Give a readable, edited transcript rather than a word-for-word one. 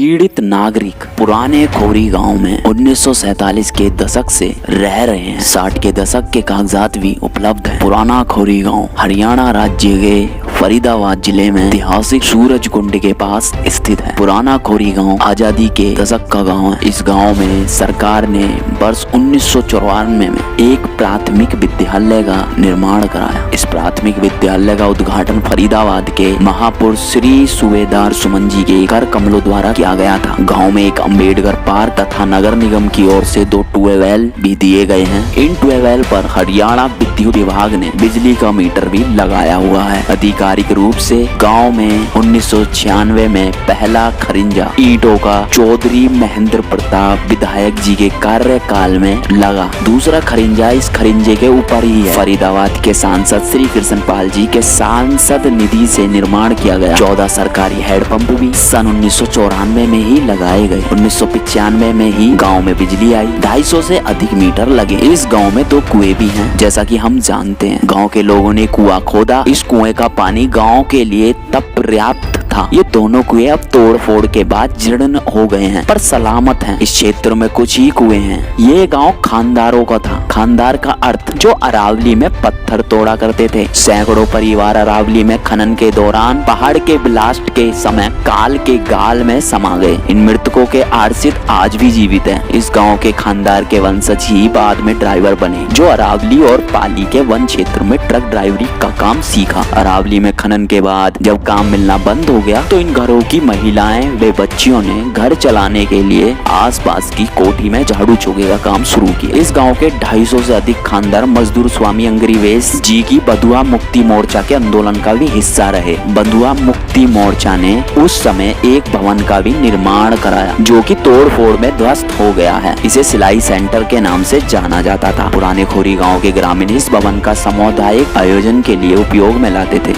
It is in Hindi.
पीड़ित नागरिक पुराने खोरी गांव में 1947 के दशक से रह रहे हैं। 60 के दशक के कागजात भी उपलब्ध हैं। पुराना खोरी गांव हरियाणा राज्य के फरीदाबाद जिले में ऐतिहासिक सूरजकुंड के पास स्थित है। पुराना खोरी गांव आजादी के दशक का गांव है। इस गांव में सरकार ने वर्ष 1994 में एक प्राथमिक विद्यालय का निर्माण कराया। इस प्राथमिक विद्यालय का उद्घाटन फरीदाबाद के महापुरुष श्री सूबेदार सुमन जी के कर कमलों द्वारा किया गया था। गांव में एक अम्बेडकर पार्क तथा नगर निगम की ओर से 2 ट्यूबवेल भी दिए गए हैं। इन ट्यूबवेल पर हरियाणा विद्युत विभाग ने बिजली का मीटर भी लगाया हुआ है। आधिकारिक रूप से गांव में 1996 में पहला खरिंजा ईंटों का चौधरी महेंद्र प्रताप विधायक जी के कार्यकाल में लगा। दूसरा खरिंजा इस खरिंजे के ऊपर ही है। फरीदाबाद के सांसद श्री कृष्ण पाल जी के सांसद निधि से निर्माण किया गया 14 सरकारी हैंडपंप भी सन 1994 में ही लगाए गए। 1995 में ही गांव में बिजली आई। 250 से अधिक मीटर लगे। इस गांव में 2 कुएं भी हैं। जैसा कि हम जानते हैं, गांव के लोगों ने कुआं खोदा। इस कुएं का पानी गांव के लिए तब पर्याप्त था। ये दोनों कुएं अब तोड़ फोड़ के बाद जीर्ण हो गए हैं, पर सलामत हैं। इस क्षेत्र में कुछ ही कुएं हैं। ये गांव खानदारों का था। खानदार का अर्थ जो अरावली में पत्थर तोड़ा करते थे। सैकड़ों परिवार अरावली में खनन के दौरान पहाड़ के ब्लास्ट के समय काल के गाल में समा गए। इन मृतकों के आश्रित आज भी जीवित हैं। इस गांव के खानदार के वंशज ही बाद में ड्राइवर बने, जो अरावली और पाली के वन क्षेत्र में ट्रक ड्राइवरी का काम सीखा। अरावली में खनन के बाद जब काम मिलना बंद हो गया तो इन घरों की महिलाएं व बच्चियों ने घर चलाने के लिए आसपास की कोठी में झाड़ू चौके का काम शुरू किया। इस गांव के 250 से अधिक खानदार मजदूर स्वामी अंग्रीवेश जी की बंधुआ मुक्ति मोर्चा के आंदोलन का भी हिस्सा रहे। बंधुआ मुक्ति मोर्चा ने उस समय एक भवन का भी निर्माण कराया, जो कि तोड़ फोड़ में ध्वस्त हो गया है। इसे सिलाई सेंटर के नाम से जाना जाता था। पुराने खोरी गाँव के ग्रामीण इस भवन का सामुदायिक आयोजन के लिए उपयोग में लाते थे।